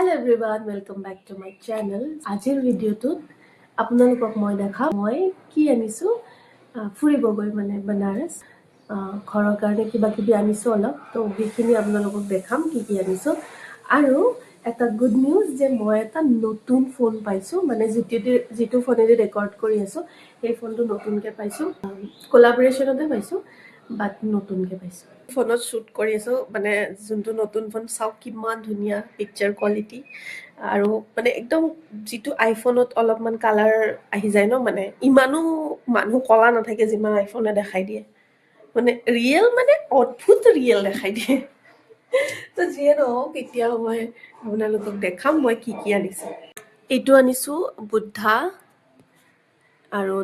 Hello everyone, welcome back to my channel. আজিৰ ভিডিঅ'টোত আপোনালোকক মই দেখাম মই কি আনিছো ফুৰিব গৈ মানে বনাৰস ঘৰৰ কাৰণে কিবা কিবি আনিছো অলপ তো সেইখিনি আপোনালোকক দেখাম কি কি আনিছো আৰু এটা গুড নিউজ যে মই এটা নতুন ফোন পাইছো মানে যেটো ফোনেৰে ৰেকৰ্ড কৰি আছো সেই ফোনটো নতুনকে পাইছো কোলাবৰেচনতে পাইছো বাট নতুনকে পাইছো ফোনত শ্বুট কৰি আছো মানে যোনটো নতুন ফোন চাওক কিমান ধুনীয়া পিকচাৰ কোৱালিটি আৰু মানে একদম যেটো আইফোনত অলপমান কালাৰ আহি যায় ন মানে ইমানো মানুহ কলা নাথাকে যিমান আইফোনে দেখাই দিয়ে মানে ৰিয়েল মানে অদ্ভুত ৰিয়েল দেখাই দিয়ে তো যিয়ে নহওক এতিয়া মই আপোনালোকক দেখাম মই কি কি আনিছো এইটো আনিছো বুদ্ধা আৰু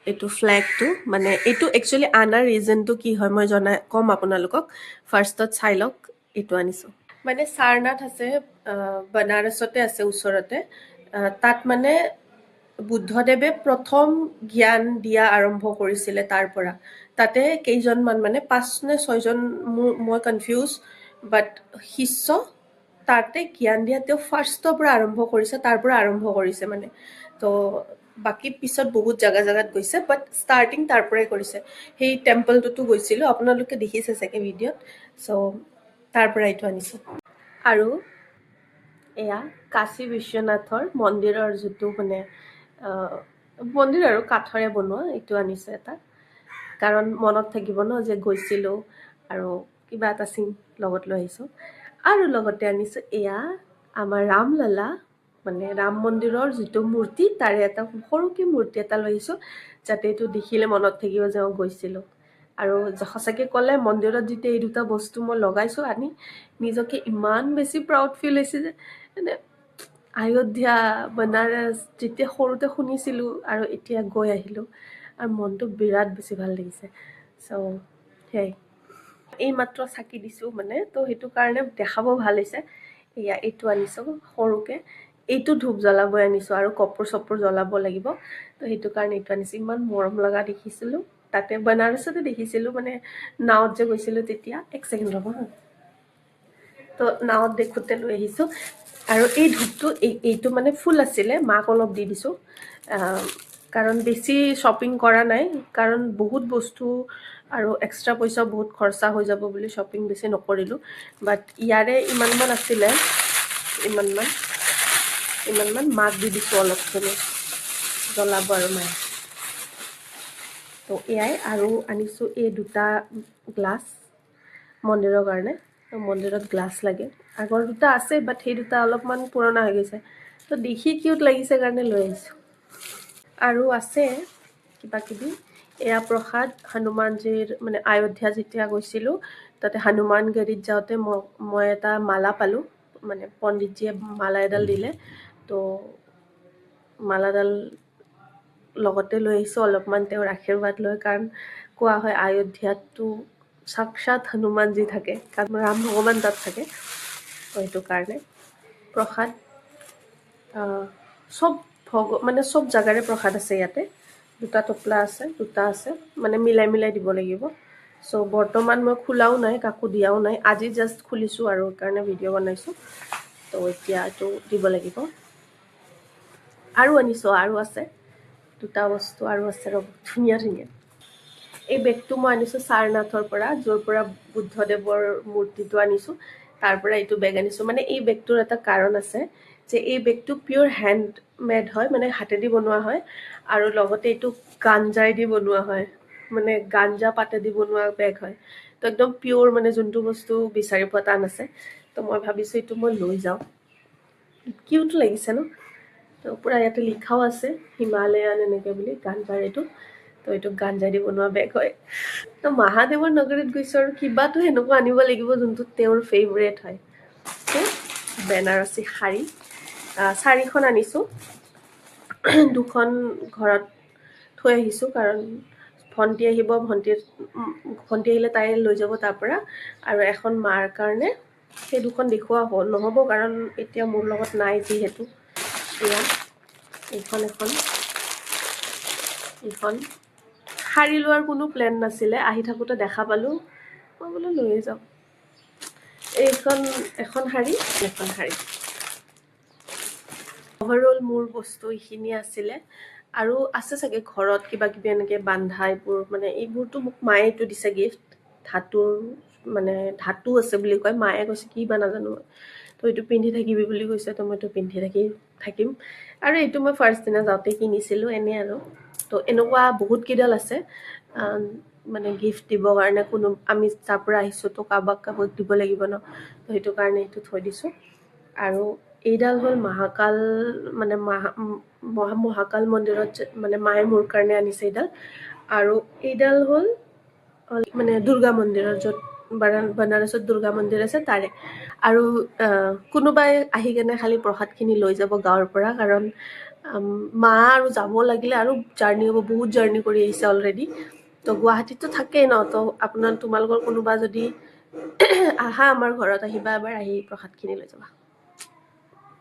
এইটো ফ্লেগটো মানে এইটো একচুয়ালি আনাৰ ৰিজনটো কি হয় মই কম আপোনালোকক ফাৰ্ষ্টত চাই লওক এইটো আনিছো মানে সাৰনাথ আছে বনাৰসতে আছে ওচৰতে তাত মানে বুদ্ধদেৱে প্ৰথম জ্ঞান দিয়া আৰম্ভ কৰিছিলে তাৰ পৰা তাতে কেইজনমান মানে 5 নে 6 জন মই কনফিউজ বাট শিষ্য তাতে জ্ঞান দিয়া তেওঁ ফাৰ্ষ্টৰ পৰা আৰম্ভ কৰিছে তাৰ পৰা আৰম্ভ কৰিছে মানে তো বাকি পিছত বহুত জাগাত গৈছে বাট ষ্টাৰ্টিং তাৰ পৰাই কৰিছে সেই টেম্পলটোতো গৈছিলো আপোনালোকে দেখিছে চাগে ভিডিঅ'ত সো তাৰ পৰা এইটো আনিছো আৰু এয়া কাশী বিশ্বনাথৰ মন্দিৰৰ যেটো মানে মন্দিৰ আৰু কাঠৰে বনোৱা এইটো আনিছে এটা কাৰণ মনত থাকিব ন যে গৈছিলো আৰু কিবা এটা চিন লগত লৈ আহিছো আৰু লগতে আনিছো এয়া আমাৰ ৰামলালা মানে ৰাম মন্দিৰৰ যেটো মূৰ্তি তাৰে এটা সৰুকে মূৰ্তি এটা লৈ আহিছো যাতে এইটো দেখিলে মনত থাকিব যে মই গৈছিলো আৰু সঁচাকে ক'লে মন্দিৰত যেতিয়া এই দুটা বস্তু মই লগাইছো আনি নিজকে ইমান বেছি প্ৰাউড ফিল হৈছে যে মানে অযোধ্যা বনাৰস যেতিয়া সৰুতে শুনিছিলো আৰু এতিয়া গৈ আহিলো আৰু মনটো বিৰাট বেছি ভাল লাগিছে সো হেই এই মাত্ৰ চাকি দিছো মানে তো হেতু কাৰণে দেখাব ভাল হৈছে এয়া এইটো আনিছো সৰুকে এইটো ধূপ জ্বলাব আনিছো আৰু কপৰ জ্বলাব লাগিব তো হেতু কাৰণে এইটো আনিছো ইমান মৰম লগা দেখিছিলো তাতে বনাৰসতে দেখিছিলো মানে নাওত যে গৈছিলো তেতিয়া এক সেকেন্ড ৰব তো নাওত দেখোতে লৈ আহিছো আৰু এই ধূপটো এইটো মানে ফুল আছিলে মাক অলপ দি দিছো কাৰণ বেছি শ্বপিং কৰা নাই কাৰণ বহুত বস্তু আৰু এক্সট্ৰা পইচা বহুত খৰচা হৈ যাব বুলি শ্বপিং বেছি নকৰিলো বাট ইয়াৰে ইমানমান আছিলে ইমানমান মাক দি দিছো অলপ চলপ জ্বলাব আৰু মায়ে তো এয়াই আৰু আনিছো এই দুটা গ্লাছ মন্দিৰৰ কাৰণে মন্দিৰত গ্লাছ লাগে আগৰ দুটা আছে বাট সেই দুটা অলপমান পুৰণা হৈ গৈছে তো দেখি কিউট লাগিছে কাৰণে লৈ আহিছো আৰু আছে কিবা কিবি এয়া প্ৰসাদ হনুমানজীৰ মানে অযোধ্যা যেতিয়া গৈছিলো তাতে হনুমানগড়িত যাওঁতে মই এটা মালা পালো মানে পণ্ডিতজীয়ে মালা এডাল দিলে তো মালাডাল লগতে লৈ আহিছো অলপমান তেওঁৰ আশীৰ্বাদ লৈ কাৰণ কোৱা হয় অযোধ্যাটো সাক্ষাৎ হনুমানজী থাকে কাৰণ ৰাম ভগৱান তাত থাকে তো এইটো কাৰণে প্ৰসাদ সব মানে সব জাগাৰে প্ৰসাদ আছে ইয়াতে দুটা টপলা আছে দুটা আছে মানে মিলাই দিব লাগিব সো বৰ্তমান মই খোলাও নাই কাকো দিয়াও নাই আজি জাস্ট খুলিছো আৰু কাৰণে ভিডিঅ' বনাইছো তো এতিয়া এইটো দিব লাগিব আৰু আনিছো আৰু আছে দুটা বস্তু আৰু আছে ৰব ধুনীয়া এই বেগটো মই আনিছো সাৰনাথৰ পৰা য'ৰ পৰা বুদ্ধদেৱৰ মূৰ্তিটো আনিছো তাৰ পৰা এইটো বেগ আনিছো মানে এই বেগটোৰ এটা কাৰণ আছে যে এই বেগটো পিওৰ হ্যান্ড মেড হয় মানে হাতেদি বনোৱা হয় আৰু লগতে এইটো গাঞ্জাই দি বনোৱা হয় মানে গাঞ্জা পাতে দি বনোৱা বেগ হয় তো একদম পিওৰ মানে যোনটো বস্তু বিচাৰি পোৱা টান আছে তো মই ভাবিছো এইটো মই লৈ যাওঁ কিউট লাগিছে ন তো পুৰা ইয়াতে লিখাও আছে হিমালয়ান এনেকে বুলি গাঞ্জাৰ এইটো তো এইটো গাঞ্জাই দি বনোৱা বেগ হয় তো মহাদেৱৰ নগৰীত গৈছো আৰু কিবাটো এনেকুৱা আনিব লাগিব যোনটো তেওঁৰ ফেভৰেট হয় বেনাৰসী শাড়ী 4খন আনিছো দুখন ঘৰত থৈ আহিছো কাৰণ ভণ্টি আহিব ভণ্টি আহিলে তাই লৈ যাব তাৰ পৰা আৰু এখন মাৰ কাৰণে সেই দুখন দেখুৱা নহ'ব কাৰণ এতিয়া মোৰ লগত নাই যিহেতু এয়া এইখন শাড়ী লোৱাৰ কোনো প্লেন নাছিলে আহি থাকোতে দেখা পালো মই বোলো লৈ যাওঁ এখন শাড়ী অভাৰঅল মোৰ বস্তু এইখিনি আছিলে আৰু আছে চাগে ঘৰত কিবা কিবি এনেকৈ বান্ধা এইবোৰ মানে এইবোৰতো মোক মায়ে এইটো দিছে গিফ্ট ধাতুৰ মানে ধাতু আছে বুলি কয় মায়ে কৈছে কি বা নাজানো তো এইটো পিন্ধি থাকিবি বুলি কৈছে তো মইতো পিন্ধি থাকিম আৰু এইটো মই ফাৰ্ষ্ট দিনা যাওঁতে কিনিছিলোঁ এনেই আৰু তো এনেকুৱা বহুত কেইডাল আছে মানে গিফ্ট দিবৰ কাৰণে কোনো আমি তাৰ পৰা আহিছোঁ তো কাৰোবাক দিব লাগিব ন তো সেইটো কাৰণে এইটো থৈ দিছোঁ আৰু এইডাল হ'ল মহাকাল মানে মহাকাল মন্দিৰত মানে মায়ে মোৰ কাৰণে আনিছে এইডাল আৰু এইডাল হ'ল মানে দুৰ্গা মন্দিৰৰ য'ত বানাৰসত দুৰ্গা মন্দিৰ আছে তাৰে আৰু কোনোবাই আহি কেনে খালি প্ৰসাদখিনি লৈ যাব গাঁৱৰ পৰা কাৰণ মা আৰু যাব লাগিলে আৰু জাৰ্ণি হ'ব বহুত জাৰ্ণি কৰি আহিছে অলৰেডি তো গুৱাহাটীততো থাকেই ন তো তোমালোকৰ কোনোবা যদি আহা আমাৰ ঘৰত আহিবা এবাৰ আহি প্ৰসাদখিনি লৈ যাবা